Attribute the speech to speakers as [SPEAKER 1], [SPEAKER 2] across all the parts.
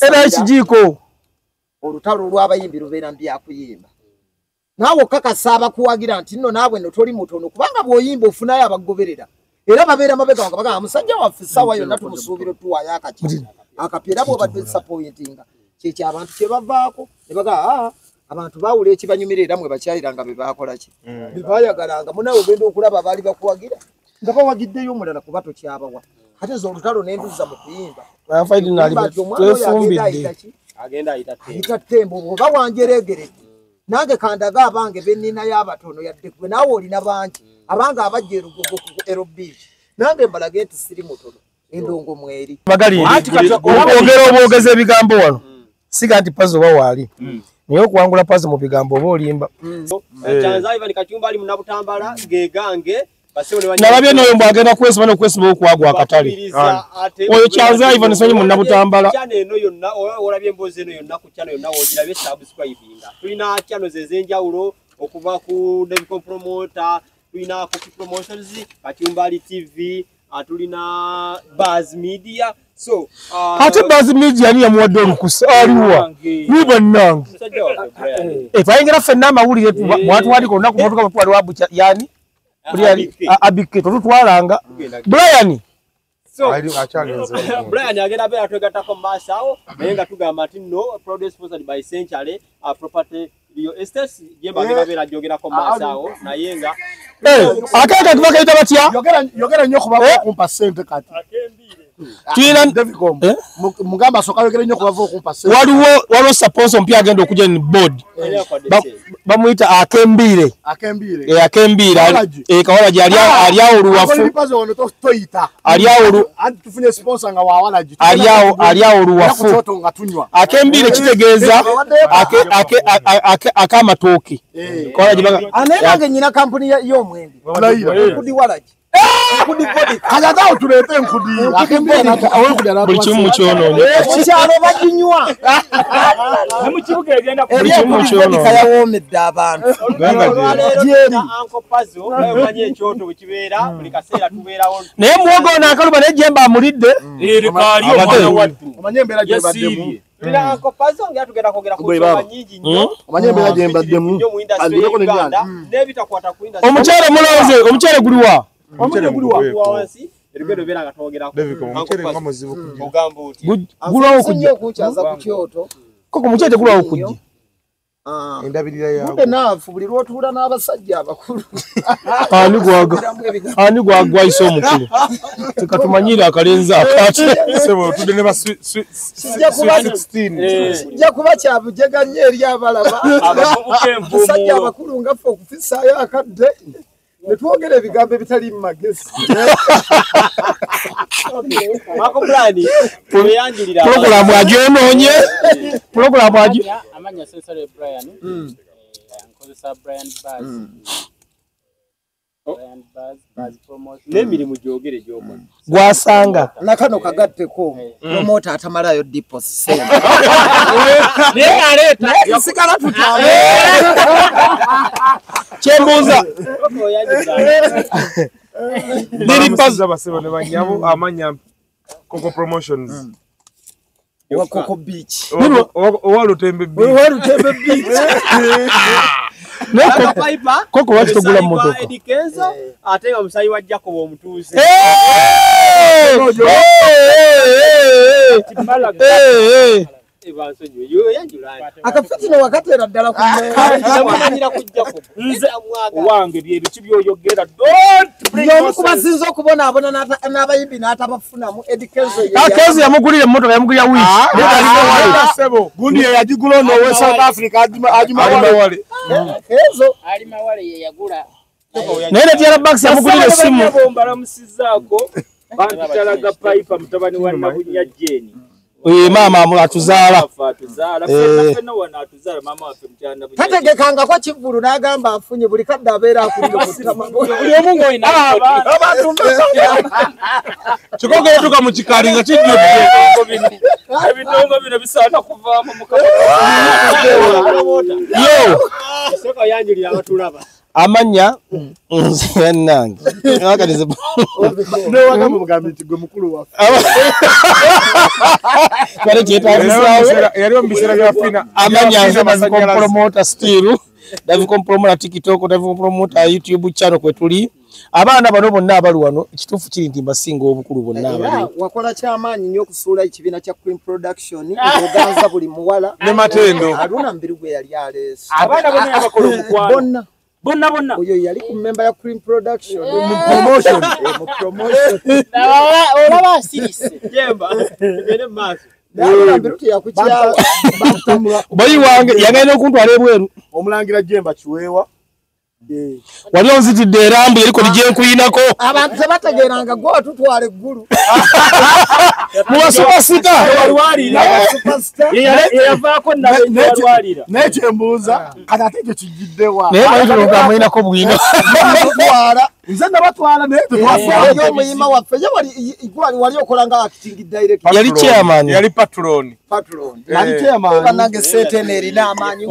[SPEAKER 1] era kijiko
[SPEAKER 2] olutalo lw'abayimbi lubeera mbya kuyimba naawe kakasaba kuwagira nti nno naawe no toli mutono kubanga bw'oyimba ofunayo abagoberera era babeera mabega wanga bagamba musajja waffe sawa yonna tumusuubira tuwayo akapira bw'obadde disappointinga kyekyo abantu kye bavaako ne bagamba abantu baawula ekibanyumira era mwe bakyayiranga be baakola ki be baayagalanga munawe ogenda okulaba baali bakuwagira nga bawagiddeyo omulala kuba tokyabawa ate zo olutalo n'enduza mu kuyimba
[SPEAKER 3] agenda
[SPEAKER 2] ayita Tembo oba wanjeregerete nange kandaga abange bennina y'abatono yadde gwe naawe olina bangi abange abajja erugogo ku Aerobeach nange mbalage nti siri mutono endongo mweri
[SPEAKER 1] ogera obwogeza ebigambo wano siga nti pazo oba waali naye okuwangula pazo mu bigambo oba olimba
[SPEAKER 3] Chanzaiva Kachumba ali munabutambala gegange
[SPEAKER 1] nalabye noyo mbwagenda kwesiba n'okwesiba okwagwa akatale oyo Chanzaiva nisanyi munabutambala
[SPEAKER 3] eno yonna olabye emboozi eno yonna ku channel yonna wogirabe subscribinga tulina channels ez'enjawulo okuva ku David Promoter tulina Cookie Promotions Kachumbali TV tulina Buzz Media so
[SPEAKER 1] ate Buzz Media ni yamuwadde olukusa aliwa niba nange bayingira ffenna amawulire mwatwaliko olunaku motuka mutwali wa bucha yani abike tutwalanga Brian
[SPEAKER 3] Brian agenda be atwegatako maasawo naye nga tugamba ati no produce sponsored by Century property Rio Estates jemba agenda be ajogerako maasawo naye nga
[SPEAKER 1] akaka tubakaita batya
[SPEAKER 4] yogera nnyo kuba kumpa sente kati
[SPEAKER 1] Twina
[SPEAKER 4] mugamba soka yogera nnyo kuba kumpa sente
[SPEAKER 1] waliwo sponsor mpya agenda okujja ni board bamuyita akembire kawala jali aliawo luwafu aliawo luwafu akembire kitegeeza akamatoki
[SPEAKER 2] kawala jibaga anenge nyina kampuni y'omwembi kudi walaji
[SPEAKER 4] kajadao tulete nkudi
[SPEAKER 1] buli kimu mukyonoonye
[SPEAKER 2] ekyalo baginywa
[SPEAKER 3] nemukibuga egenda
[SPEAKER 2] kayawoomedde abantu
[SPEAKER 3] Uncle Pazo omanyi ekyoto bwe kibeera buli kaseera tubeerawo
[SPEAKER 1] naye muwogo ono akaluba naye jemba amulidde
[SPEAKER 4] omanyi embeera gyebaddemu
[SPEAKER 3] tulina Uncle Pazo nga tugenda kwogera ku nsonga nnyingi nnyo
[SPEAKER 4] omanyi embeera gyembaddemu
[SPEAKER 3] n'ebitakwata ku industry
[SPEAKER 1] omukyere mulonze omukyere guliwa
[SPEAKER 4] omukyere guliwa
[SPEAKER 3] wansi erigendo beera nga twogerako
[SPEAKER 1] gulawo kujja
[SPEAKER 2] okukyaza ku kyoto
[SPEAKER 1] koko mukyere tegulawo kujja
[SPEAKER 4] endabirira yawe
[SPEAKER 2] mbe naafu buli lw'otuula n'abasajja abakulu
[SPEAKER 1] ani gwagwayisa omukulu tekatumanyire akalenzi akati
[SPEAKER 2] kijja kuba kyabujega nnyo eri abalaba abasajja abakulu ngaffe okufisaayo akadde netwogera ebigambo ebitali mu magezi
[SPEAKER 1] pulogulamu agyonoonye pulogulamu agyo
[SPEAKER 5] amanya Century Brian nkozesa Brian Buzz promotion
[SPEAKER 3] n'emirimu gyogere gy'okola
[SPEAKER 1] gwasanga
[SPEAKER 2] nakano kagatteko promota atamalayo deposit
[SPEAKER 3] naye aleeta
[SPEAKER 2] yasigala tutambula
[SPEAKER 1] kyembuuza
[SPEAKER 6] Niripaza basebo ne banyabo amanya Coco Promotions
[SPEAKER 2] wa Coco Beach
[SPEAKER 6] owalutembe beach
[SPEAKER 1] koko waki togula mmotoka
[SPEAKER 3] edikenzo ate nga musayi wa Jacob omutuuze
[SPEAKER 2] akafitino wakateera ddala
[SPEAKER 5] wange byebiki byoyogera
[SPEAKER 2] y'omu kubasinza okubonaabona n'abayimbi n'atabafunamu edikenzo
[SPEAKER 1] akenzo yamugulira emmotoka yamugulira wiiki
[SPEAKER 4] gundi yagigula ono owe South Africa
[SPEAKER 1] alimawale
[SPEAKER 2] kenzo
[SPEAKER 5] ali mawale ye yagula
[SPEAKER 1] naye netiyala bakisi yamugulira essimu
[SPEAKER 5] balamusizaako bantutalaga pipe mutabani wa Nabunya Jeni
[SPEAKER 1] maama atuzaala
[SPEAKER 2] tategekangako kivulu n'agamba afunye buli kadde abeera
[SPEAKER 6] kikogeretuka mu kikali nga kijjudde
[SPEAKER 5] ebidongo bino bisaana kuvaamu
[SPEAKER 3] soka yanjulira abatulaba
[SPEAKER 1] amanya nze nange akanize
[SPEAKER 4] ne wakamu bugambi nti gwe mukulu wa
[SPEAKER 1] kale kyetabisawe
[SPEAKER 6] yaliyo mbisira bya fina
[SPEAKER 1] amanya nze Davicom promoter still Davicom promoter TikTok Davicom promoter YouTube channel kwe tuli abaana bano bonna abali wano ekituufu kiri nti mbasinga obukulu bonna abali
[SPEAKER 2] wakola kyamaanyi nnyo okusuula ekibiina kya Queen Production oganza buli muwala
[SPEAKER 6] ne matendo
[SPEAKER 2] Haruna mbiri gwe yali aleese
[SPEAKER 5] abaana bonna abakola omukwano bonna
[SPEAKER 2] oyo yali ku member ya Queen Production
[SPEAKER 4] mu promotion
[SPEAKER 7] olaba asirise
[SPEAKER 3] Jemba ngene maaso
[SPEAKER 2] Haruna mbiri yakukyawa
[SPEAKER 1] bayi wange yagenda okuntwala ebweru
[SPEAKER 4] omulangira Jemba kiweewa
[SPEAKER 1] wali onzitidde erambu eriko ligyenkuyinako
[SPEAKER 2] abantu tebategeeranga gwe watutwala eggulu
[SPEAKER 1] mubasupasita
[SPEAKER 5] yeyavaako nalwalira
[SPEAKER 4] naye kyembuuza kati ate ekyo kijjiddewa
[SPEAKER 1] naye bayitologamuyinako bwino
[SPEAKER 2] batwala
[SPEAKER 4] nze nabatwala naye
[SPEAKER 2] twafaayo omuyima waffe ye wali okola nga acting director
[SPEAKER 1] yali chairman
[SPEAKER 6] yali patron
[SPEAKER 2] yali chairman banange setene erina amaanyi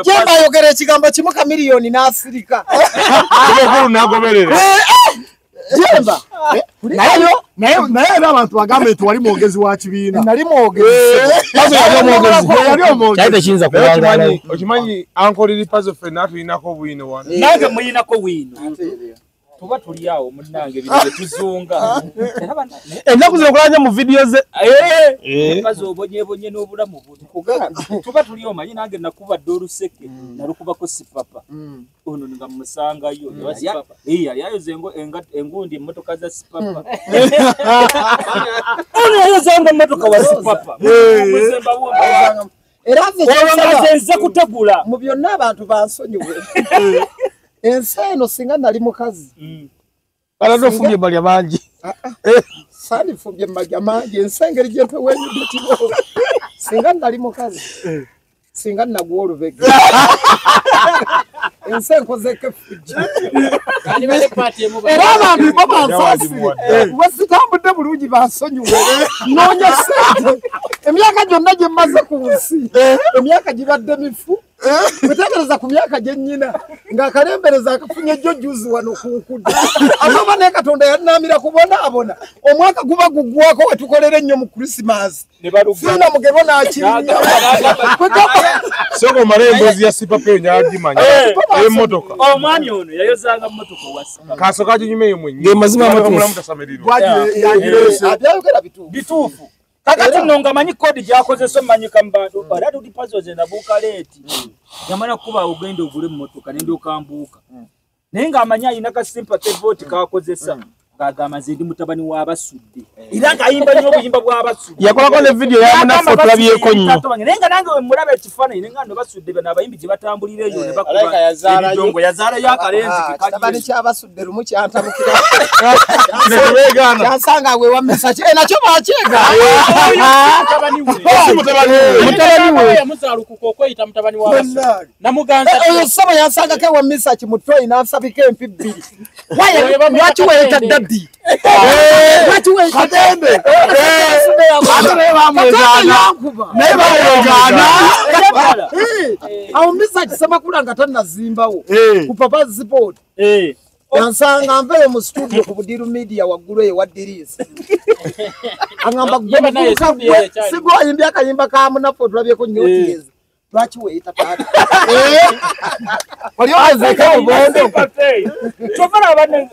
[SPEAKER 5] Jemba
[SPEAKER 2] ayogera ekigambo kimu ka miliyoni n'asirika
[SPEAKER 6] obukulu nagoberera
[SPEAKER 2] Jemba
[SPEAKER 4] naye era abantu bagambe nti wali mwogezi wa kibiina
[SPEAKER 2] nali mwogezi
[SPEAKER 4] yali omwogezi
[SPEAKER 1] tekiyinza kubangana
[SPEAKER 6] okimanyi ankoliri pazo fena atuyinako obwino wano
[SPEAKER 5] nange muyinako wiino tuba tuli awo munnange bino tuzunga
[SPEAKER 1] ennaku zokulanya mu video ze
[SPEAKER 5] mpazi obonyebonye n'obulamu tuba tuli omanyi nange nakubadde oluseke nalukubako sipapa ono nga musangayo yali ayoze engundi emmotoka za sipapa ono yayozanga emmotoka wa sipapa
[SPEAKER 2] era
[SPEAKER 5] nze kutegula
[SPEAKER 2] mu byonna abantu bansonyiwe ensi eno singa nali mukazi
[SPEAKER 1] baladofumye balya bangi
[SPEAKER 2] sandifumye malya mangi ensi engeri gye mpewenyudde kibo singa nali mukazi singa nagwa olubega ensi enkozeko efujja era abantu bo bansaasire wesitambudde bulungi bansonyiwe noonya sente emyaka gyonna gye mmaze ku nsi emyaka gibadde mifu wetegereza ku myaka gye nnyina ng'akalembereza akafunye ejjo juzi wano ku nkudde ate oba naye Katonda yalinamira kubonaabona omwaka guba guggwako wetukolera ennyo mu Krismasi fiina mugero n'akirinnya
[SPEAKER 6] soko mara emboozi ya sipapa eyo nyagimanya emmotoka
[SPEAKER 5] omwami ono yayozanga mmotoka wa sipapa
[SPEAKER 6] kasoka ginyumeyo mwenye
[SPEAKER 1] gemazima
[SPEAKER 6] mutasamiriro
[SPEAKER 2] abyayogera
[SPEAKER 5] bituufu kakati nno nga manyi kodi gyakozesa omanyika mu bantu era tuli pazo ze nabuuka leeti yamala kuba ogenda ogula emmotoka nendyoka mbuuka naye ng'amanyi alina ka sympathy vote kakozesa ng'agamba nze ndi mutabani w'abasudde era ng'ayimba nnyo obuyimba bw'abasudde
[SPEAKER 1] yakolako ne video yamunaffe otulabyeko nnyo
[SPEAKER 5] naye nga nange we mulaba ekifaananyi naye nga no basudde bano abayimbi gye batambulira eyo ne bakuba ebidongo yazaalayo akalenzi
[SPEAKER 2] kitabani ky'abasudde lumu kyantamukira
[SPEAKER 6] nebeegana
[SPEAKER 2] kyansanga we wamesa nakyo bakyega
[SPEAKER 7] mutabani we yamuzalukuka okweyita mutabani w'abasudde namuganza
[SPEAKER 2] oyo ssaba yansangako ewamisa kimutoyi n'ansabika empi bbiri lwaki weyita daddi lwaki weyita dembe naye bayogaana awo misa kisemakula nga tannazimbawo ku papa zipot yansanga nveyo mu studio ku Budiru Media waggulu eyo wa Dirisa agamba sigwayimbye akayimba ka Munafu tulabyeko nyotiezi lwaki weyita taata wali ozeka obondo
[SPEAKER 5] tofala abane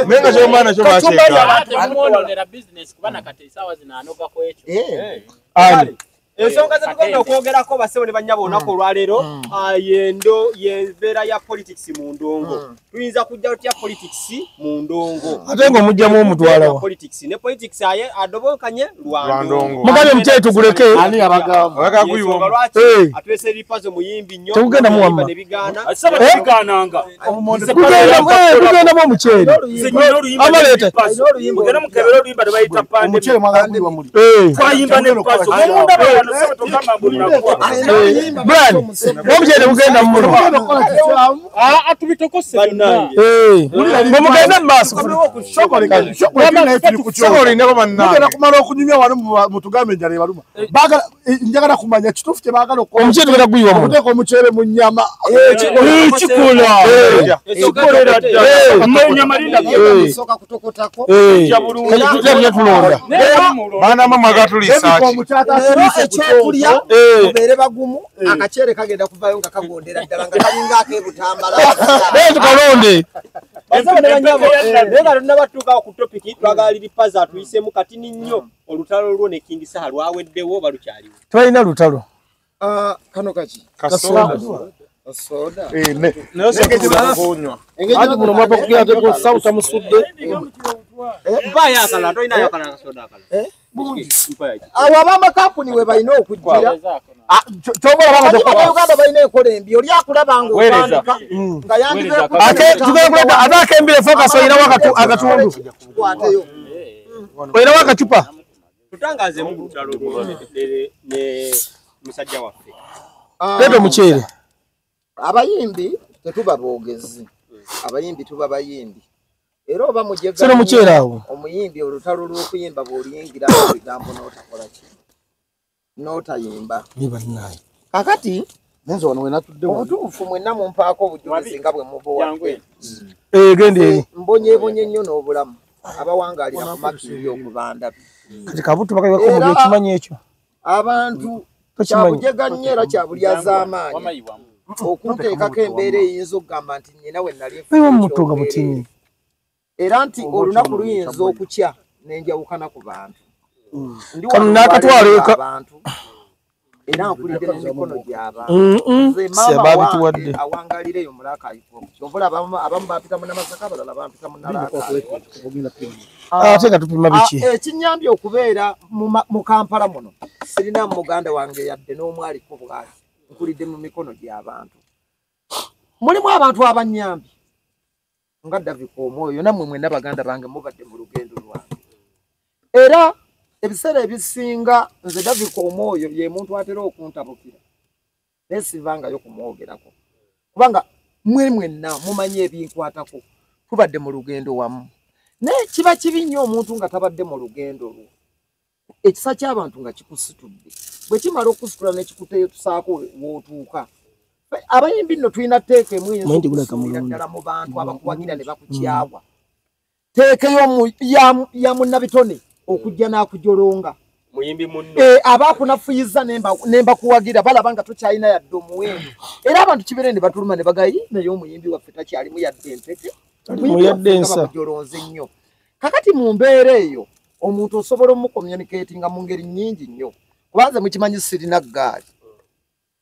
[SPEAKER 6] menga kyomana kyo bakyeka
[SPEAKER 7] temumwononera business kubana kati esaawa zinaanoga ku ekyo
[SPEAKER 3] ensonga zetugenda okwogerako basebo ne bannyabo olunaku olwaleero yembeera ya politics mu ndongo tuyinza kujja tutya politics mu ndongo
[SPEAKER 1] ate ng'omugyamu omutwalawa
[SPEAKER 3] ne politics aye adobokanye
[SPEAKER 6] lwandongo
[SPEAKER 1] mugabe mukyali tuguleke
[SPEAKER 4] ani abagamba
[SPEAKER 6] wakakuyiwa
[SPEAKER 3] atwese ebipazo muyimbi nnyo
[SPEAKER 1] Tegugenda mu wamma.
[SPEAKER 3] nebigaana
[SPEAKER 5] asaba tebigaananga
[SPEAKER 1] kugendamu omuceeri amaleeta
[SPEAKER 5] mugenda mukebera oluyimba tebayita pande
[SPEAKER 4] omukyere mwagala kuyiwa muli
[SPEAKER 5] twayimba nebipazo mumunda bawano sebo togamba mbulinakuwa
[SPEAKER 1] brad n'omuceeri gugenda mu muno
[SPEAKER 7] atubitokose
[SPEAKER 1] mugende mu maaso
[SPEAKER 6] sokolinayo tuli ku kyo
[SPEAKER 4] mugenda kumala okunyumya wano mutugambe enjala ebaluma njagala kumanya kituufu kye baagala okukola.
[SPEAKER 1] Omuceere tugenda kuyiwa muno.
[SPEAKER 4] Okuteeka omuceere mu nnyama.
[SPEAKER 5] Kikola. Ekikolera ddala. Ennyama linda
[SPEAKER 2] Soka kutokotako.
[SPEAKER 1] Kajja tulonda.
[SPEAKER 6] Baana mama gatulisa.
[SPEAKER 2] Ekyokulya mubeere bagumu akaceere kagenda kuvayo nga kagondera ddala nga kalinga ak'ebutambala.
[SPEAKER 1] Tukalonde.
[SPEAKER 3] Nega tunabatuuka ku topiki twagalira paza tuyisemu kati nnyo olutalo lwo ne King Saha lwaweddewo balukyaliwo.
[SPEAKER 1] Twalina lutalo.
[SPEAKER 2] Kano kaki?
[SPEAKER 1] Kasoda.
[SPEAKER 2] Soda.
[SPEAKER 6] Nayo sekejja kunywa.
[SPEAKER 1] Ati muno mwapa kugira teko sauta musudde.
[SPEAKER 3] Baya akala toina yakala soda akala.
[SPEAKER 2] Awo ab'amakampuni we balina okujjira.
[SPEAKER 1] Kyobola banga
[SPEAKER 2] Uganda balina ekola embi oli akulaba nga okwandika nga yandibe
[SPEAKER 1] ate tugekuleta ate akembire focus oyina akatundu. Oyina wakacupa.
[SPEAKER 3] Tutangaze mu lutalo lwo ne musajja waffe.
[SPEAKER 1] Leto muceere.
[SPEAKER 2] Abayimbi tetuba boogezi. Abayimbi tuba bayimbi. Era oba mujega.
[SPEAKER 1] Sino muceere awo.
[SPEAKER 2] Omuyimbi olutalo lw'okuyimba bw'oliyingira ebigambo n'otakola ki. N'otayimba.
[SPEAKER 1] Niba naye.
[SPEAKER 2] Kakati
[SPEAKER 4] Nenzo wano wenatudde wano.
[SPEAKER 2] obutuufu mwenna mumpaako obujulizi nga bwe mubuwadde.
[SPEAKER 1] Gende.
[SPEAKER 2] Mbonyeebonye nnyo n'obulamu. Abawangaalira ku makiri okubanda.
[SPEAKER 1] Kati kabutu bakabako mu byokimanyi ekyo.
[SPEAKER 2] Abantu kyabujega nnyo era kyabulyazaamaanyi. Okunteekako embeera eyinza okugamba nti nnyina we nali
[SPEAKER 1] Ewa mutunga mutinyi.
[SPEAKER 2] era nti olunaku luyinza okukya n'enjawukana ku bantu.
[SPEAKER 1] Kano nakatwala eka.
[SPEAKER 2] Abantu era nkulidde mu mikono gy'abantu.
[SPEAKER 1] Sebabituwadde.
[SPEAKER 2] Awangaalira eyo mulaka ayiko. Kyovula abamu bapita mu Namasaka abalala bampita mu Nalaka.
[SPEAKER 1] Ate nga tupima biki.
[SPEAKER 2] Ekinyambye okubeera mu Kampala muno sirina muganda wange yadde n'omwaliko bwali nkulidde mu mikono gy'abantu. Mulimu abantu abanyambi nga David Omwoyo nammwe mwenna baganda bange mubadde mu lugendo lwange. Era ebiseera ebisinga nze David Omwoyo ye muntu atera okuntabukira naye sivangayo kumwogerako kubanga mwenna mumanyi ebinkwatako tubadde mu lugendo wamu. Naye kiba kibi nnyo omuntu nga tabadde mu lugendo lwo. Ekisa ky'abantu nga kikusitudde bwe kimala okusitula nekikuteetusaako wootuuka. Abayimbi nno tulina tteeka emu eyinza ddala mu bantu abakuwagira ne bakukyawa. Teekeyo ya munnabitone okujja n'akujolonga.
[SPEAKER 3] Muyimbi munno.
[SPEAKER 2] Abaakunafuyiza nemba kuwagira balaba nga tokyalina yadde omuwendo. Era abantu kibeere ne batuluma ne bagayi naye omuyimbi waffe takyalimu yadde empeke.
[SPEAKER 1] Yadde ensa.
[SPEAKER 2] Nnyo. Kakati mu mbeera eyo omuntu osobola omucommunicatinga mu ngeri nnyingi nnyo. Kubanze mukimanyi sirina ggaali.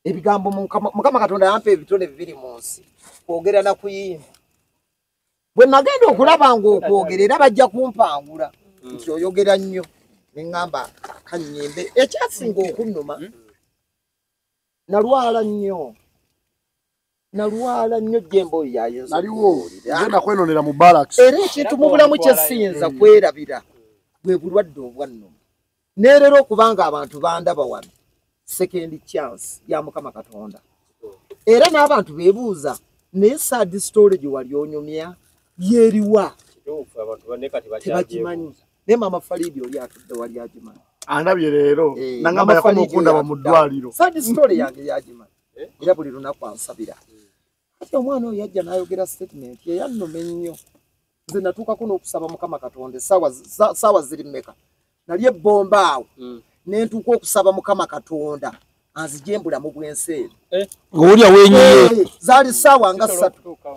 [SPEAKER 2] Ebigambo Mukama Katonda yampa ebitone bibiri mu nsi. Kwogera na kuyimba. Bwe nagenda okulaba ng'okwogera era bajja kumpangula. Nti oyogera nnyo. Ne ŋŋamba kannyimbe. Ekyasinga okunnuma. Nalwala nnyo Jembo yayo.
[SPEAKER 4] Naliwo ngenda kwenonera mu barracks.
[SPEAKER 2] Era ekintu mu bulamu kye siyinza kwerabira bwe bulwadde obwannuma. Neerera okubanga abantu bandaba wano. Second chance ya Mukama Katonda. Era n'abantu beebuuza naye sad story gye wali onyumya yeriwa. Tebakimanyi. Ne Mama Faridi oli atudde wali agimanyi.
[SPEAKER 4] Andabye leero nangamba yakoma okundaba mu ddwaliro.
[SPEAKER 2] Sad story yange yagimanyi. Era buli lunaku ansabira. Kati omwana oyo yajja n'ayogera statement ye yannuma ennyo. Nze natuukako n'okusaba Mukama Katonda saawa ziri mmeka. Nali ebbomba awo. Nentuuka okusaba Mukama Katonda anzijembula mu bwenseeri.
[SPEAKER 1] Ng'olya wenyiye.
[SPEAKER 2] Zaali ssaawa nga 3.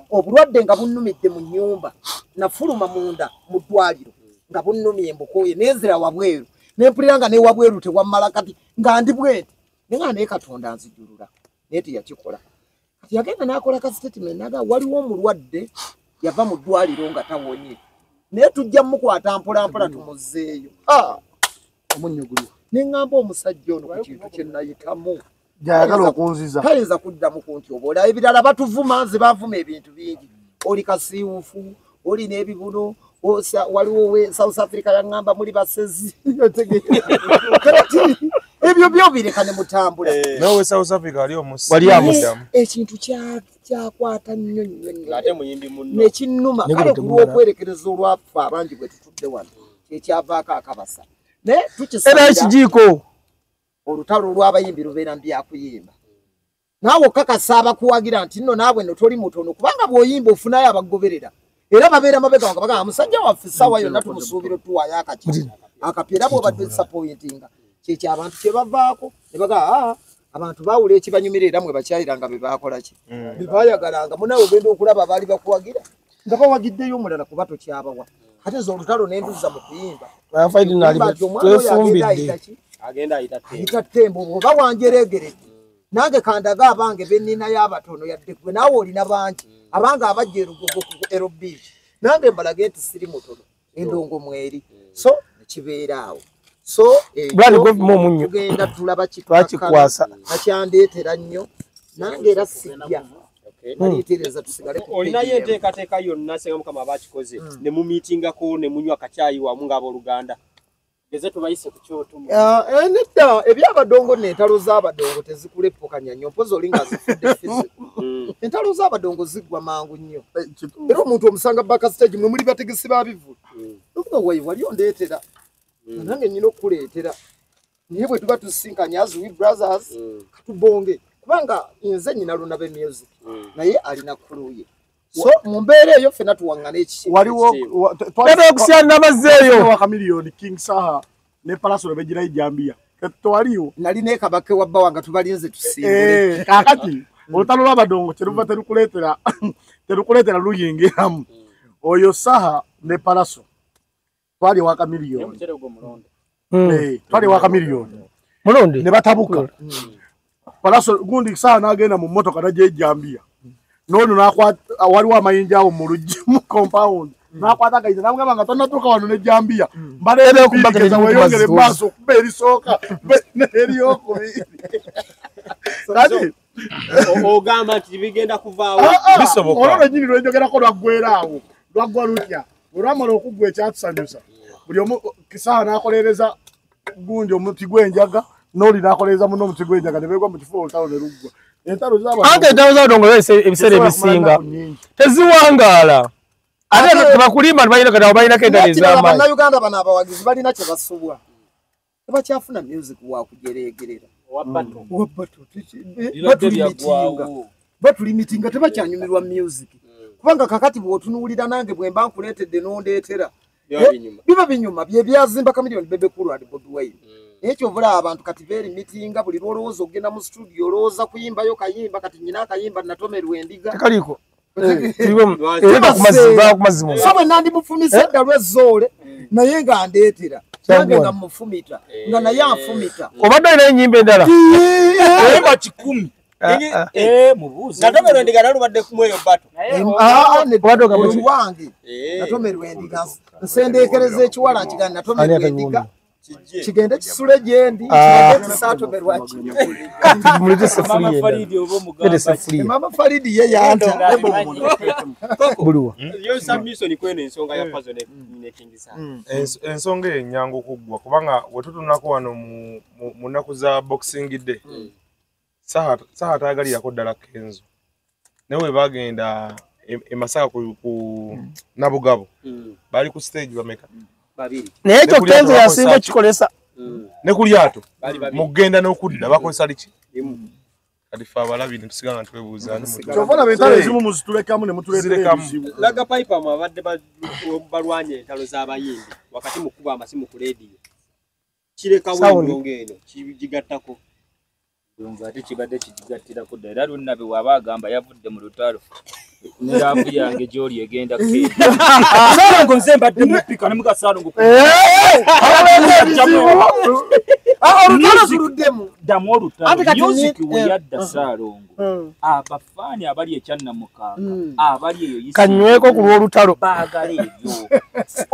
[SPEAKER 2] Obulwadde nga bunnumidde mu nnyumba. Nafuluma munda mu ddwaliro nga bunnumye embukooye nenzira wabweru. Nempulira nga ne wabweru tewammala kati nga ndi bweti. Naye Katonda anzijulula. Naye teyakikola. Kati yagenda n'akola ka statement naga waliwo omulwadde yava mu ddwaliro nga tawonye. Naye tujja mukwata mpola tumuzzeeyo.
[SPEAKER 4] Omunnyo guliwo.
[SPEAKER 2] Neŋŋamba omusajja ono ku kintu kye nayitamu.
[SPEAKER 4] Gyayagala okunziza.
[SPEAKER 2] Tayinza kuddamu ku nti oba olaba ebirala batuvuma nze bavuma ebintu bingi. Oli kasiiwufu, oli n'ebibuno, waliwo South Africa yaŋŋamba muli basezi. Ebyo byo bireka ne mutambula.
[SPEAKER 6] Nawe South Africa ali omusi.
[SPEAKER 1] Wali amudamu.
[SPEAKER 2] Ekintu kyakwata nnyo.
[SPEAKER 3] Ate muyimbi munno.
[SPEAKER 2] Nekinnuma kale kulw'okwerekereza olwafa abangi bwe tutudde wano. Ekyavaako akabasa. Naye tukisabira.
[SPEAKER 1] Era ekijiiko.
[SPEAKER 2] olutalo lw'abayimbi lubeera mbyakuyimba naawe okakasa abakuwagira nti nno naawe no toli mutono kubanga bw'oyimba ofunayo abagoberera era babeera mabega wange bagamba musajja waffe ssaawa yonna tumusuubira otuwaayo akapya era bw'obadde disappointinga kyekyo abantu kye bavaako ne bagamba abantu baawula ekibanyumira era mwe bakyayiranga be baakola ki be baayagalanga munaawe ogenda okulaba baali bakuwagira nga bawagiddeyo omulala kuba tokyabawa ate zo olutalo n'enduza mu kuyimba ayita ttembo oba wanjereegeredde nange kandaga abange benninayo abatono yadde gwe naawe olina bangi abange abajja erugogo ku erobiiki nange mbalage nti siri mutono endongo mweri so nekibeera awo so tugenda tulaba kitwakikwasa nakyandeetera nnyo nange era sijja alitereza tusigale
[SPEAKER 3] olinayo enteekateeka yonna senga mukama abakikoze ne mumiitingako ne munywa kacaayi wamu ng'abooluganda geze tubayise ku kyoto
[SPEAKER 2] nedda ebyabadongo n'entalo z'abadongo tezikuleppukanya nnyo mpozi oli nga zifudde fiziko entalo z'abadongo ziggwa mangu nnyo era omuntu omusanga bakastage mwe muli bategesi babivulu okuga wayi wali ondeetera nange nnyina okukuleetera naye bwe tuba tusinkanya as we brothers katubonge kubanga nze nnyina luna be music naye alina kuluye so mu mbeera eyo ffenna tuwaŋŋana ekisi
[SPEAKER 4] waliwo
[SPEAKER 1] okusyana amazzeeyo
[SPEAKER 4] wa kamiliyoni King Saha ne Palasolo begirayo Jambia tewaliwo
[SPEAKER 2] nalina ekabaka ewabba wange tubalinze tusimbule
[SPEAKER 4] kakati olutalo lw'abadongo kyeruva terukuleetera luyingiramu oyo Saha ne Palasolo twali wa kamiliyoni twali wa kamiliyoni
[SPEAKER 1] mulonde
[SPEAKER 4] ne batabuka Palasolo gundi Saha n'agenda mu mmotoka najja Jambia nono nakwata waliwo amayinja awo mu luggi mu compound nakwata akayinja namugamba nga tonnatuuka wano ne Jambia mbaleera okubageza weyongere maaso okuba erisooka eriokubiri kati
[SPEAKER 3] ogamba nti bigenda kuvaawo
[SPEAKER 4] bisoboka olwo lwennyini lwenjogerako lwaggwera awo lwaggwa lutya olwamala okuggwa ekyatusanyusa buli omu Saha n'akolereza gundi omuti gw'enjaga n'oli n'akolereza muno omuti gw'enjaga ne beegwa mu kifo olutalo ne luggwa entalo
[SPEAKER 1] z'abadongo ebiseera ebisinga teziwangaala ate tebakulimba balinako endala ez'amaanyi
[SPEAKER 2] bannayuganda bano abawagizi balina kye basubwa tebakyafuna music wakujereegerera batulimitinga tebakyanyumirwa music kubanga kakati bw'otunuulira nange bwe mba nkuleetedde n'ondeetera biba binyuma bye byazimba kamiliyoni bebekulu adi Bobi Wine ekyo obula abantu kati beeri mitinga buli lwolowooza ogenda mu studio olowooza kuyimbayo kayimba kati nyina akayimba natomerwa endiga
[SPEAKER 1] tekaliko
[SPEAKER 2] so bwe nandimufumisa edda lw'ezzoole naye nga ndeetera nange nga mufumita nga naye anfumita
[SPEAKER 1] obadde olina ennyimba endala
[SPEAKER 5] oyimba 10 mubuuze
[SPEAKER 3] natomerwa endiga nalubadde kumweyo bato
[SPEAKER 2] wange natomerwa endiga nsendeekereza ekiwala nkigani natomerwa endiga kigende kisule gyendi kigende kisatomerwa mama Faridi ye yanta
[SPEAKER 1] buliwa
[SPEAKER 3] yo submission kwene ensonga ya Pazo ne King Saha
[SPEAKER 6] ensonga enyangu okuggwa kubanga wetutunako wano mu nnaku za Boxing Day Saha taagalirako ddala Kenzo naye we bagenda emasaka ku Nabugabo bali ku stage bameka
[SPEAKER 3] babiri
[SPEAKER 1] naye ekyo Kenzo yasinga okikolesa
[SPEAKER 6] ne ku lyato mugenda n'okudda bakozesa liki kati fe abalabi ne tusigala nga twebuuza
[SPEAKER 4] kyovana bentalo ezimu muzitulekamu ne mutuleetera ebizibu
[SPEAKER 3] laga pipe mu abadde balwanya entalo z'abayimbi wakati mu kuba amasimu ku leediyo kirekawo endongo eno kigigattako
[SPEAKER 5] ndowooza ate kibadde kigigattirako dda era lunnabe waba agamba yavudde mu lutalo neraavu yange gy'oli egenda Saalongo nze mbadde mu ppika ne mugaSaalongo ddamu olutalo music we yadda Saalongo abafaani abali ekyannamukaaga abali eyo
[SPEAKER 1] kanyweko ku lw'olutalo
[SPEAKER 5] baagala ebyo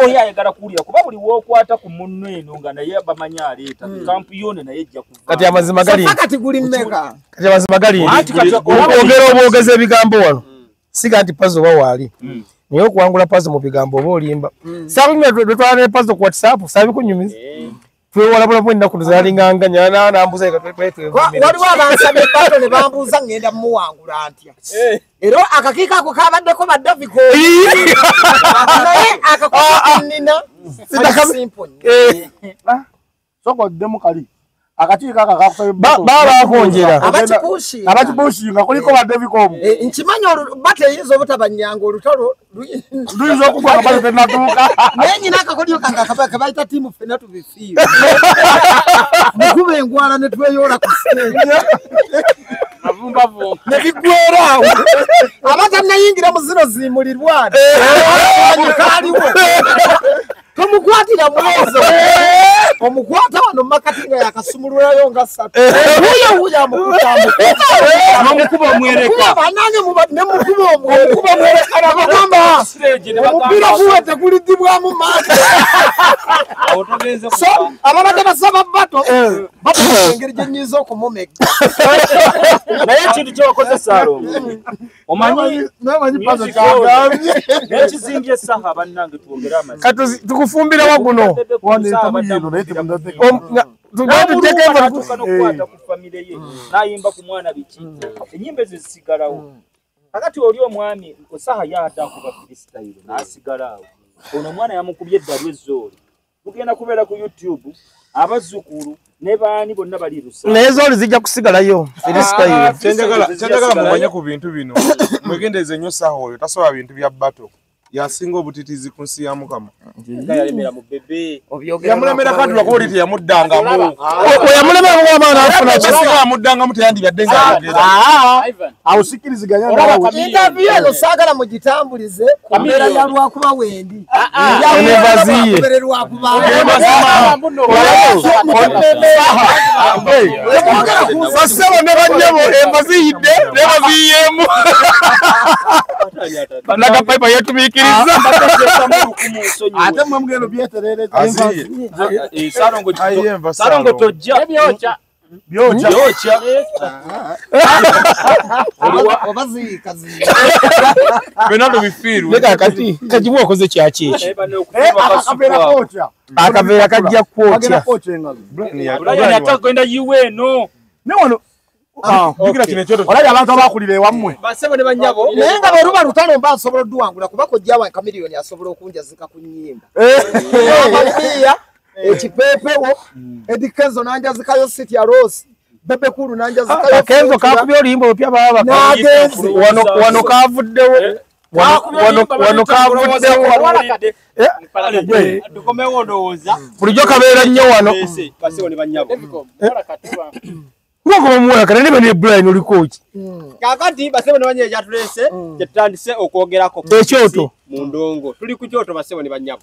[SPEAKER 5] oyo ayagala kuwulira kuba buli wookwata ku munno eno nga naye bamanyi aleeta kampu yone naye ejja kuva
[SPEAKER 1] kati amazima gali
[SPEAKER 2] kati guli mmeka
[SPEAKER 1] kati amazima gali ogera obwogeza ebigambo wano siga nti Pazo wawaali naye okuwangula Pazo mu bigambo oba olimba sakunyuma twetwala ne Pazo ku WhatsApp sabikunyumiza twewalabula bwe ennaku tuzalinganganya nambuza
[SPEAKER 2] waliwo abansabye Pazo ne bambuuza ngenda mumuwangula ntya era akakiiko ako kabaddeko baddaviko naye akakoa nina simple
[SPEAKER 4] sokoddemu kali akakiiko aka kakusaba
[SPEAKER 1] baba akonjera
[SPEAKER 2] abakipushinga
[SPEAKER 4] kuliko ba Devicom
[SPEAKER 2] nkimanyi bateyinza obutabanyanga olutalo
[SPEAKER 4] luyinza okugwa nga bale tenatuuka
[SPEAKER 2] naye nyina akakodyo kange kebayita tiimu ffenna tubifiirwa mukuba engwala ne tweyola ku nebigwerawo abatanayingira mu zino zimulirwana kaaliwo tomukwatira mwezo omukwata wano makati nga yakasumululayo nga 3 uyo
[SPEAKER 5] Amukuba omwereka.
[SPEAKER 2] banange nemukuba omwereka nabagamba omupira guwe tegulidibwamu maaso so ababadde basaba bato engeri gyenyiza okumumega
[SPEAKER 5] naye ekintu kyowakoze Salongo omanyi
[SPEAKER 4] pazo kyagambye
[SPEAKER 5] nekizimbye esaha bannange twongere amazima
[SPEAKER 1] tukufumbira waguno
[SPEAKER 5] atuuka n'okukwata ku famire ye n'ayimba ku mwana biki enyimba ezo zisigalawo kakati oli omwami esaha yaatakuba freestyle n'asigalawo ono omwana yamukubye eddalu ezzooli tugenda kubeera ku YouTube abazzukulu ne baani bonna bali lusa
[SPEAKER 1] naye zooli zijja kusigalayo
[SPEAKER 6] kyenjagala mumanye ku bintu bino mwegendeeze nnyo saha oyo tasobola bintu bya bato yasinga obutitizi ku nsi ya Mukama
[SPEAKER 3] yalemera mu bebe
[SPEAKER 6] yamulemera kandi lwakuba oli teyamuddangamu
[SPEAKER 1] oyamulemera muwamaana afuna
[SPEAKER 6] kisinga yamuddangamu teyandibadde nga
[SPEAKER 4] awo sikiriziganya nawe
[SPEAKER 2] interview eno saagala mugitambulize ku mbeera ya lwakuba wendi
[SPEAKER 1] Enevaziye.
[SPEAKER 6] basebo ne banyabo embaziyidde nebaziyemu
[SPEAKER 1] nagapaipa yetumikiriza
[SPEAKER 4] ate mwe mugendo byeterereza
[SPEAKER 5] Salongo tojja byocha
[SPEAKER 6] benado bifiru
[SPEAKER 1] leka kati kajibu okoze kyaki akaveera kajja kwokya
[SPEAKER 5] ulanya atakwenda yiwe no
[SPEAKER 4] newono bikira kino ekyoto olabye abantu abakulira ewammwe
[SPEAKER 3] basebo ne banyabo
[SPEAKER 2] naye nga bweruba lutalo mba nsobola odduwangula kuba kojjawa Kamiliyoni asobola okunjazika ku nnyimba amaliya ekipeepewo edikenzo nanjazikayo City Rose bebe kulu nanjazikayo
[SPEAKER 1] kenzo kakubya oluyimba olupya baba
[SPEAKER 2] nagenze
[SPEAKER 1] wano kavuddewo wano kavuddewo
[SPEAKER 3] tukomewo ndowooza
[SPEAKER 1] bulijjo kabeera nnyo wano
[SPEAKER 3] basebo ne banyabo
[SPEAKER 1] ngoko muwala kana ne Brian oliko ki
[SPEAKER 3] kakati basebo ne banyabo kyatulese kyetutandise okwogerako
[SPEAKER 1] ekyoto
[SPEAKER 3] mu ndongo tuli ku kyoto basebo ne banyabo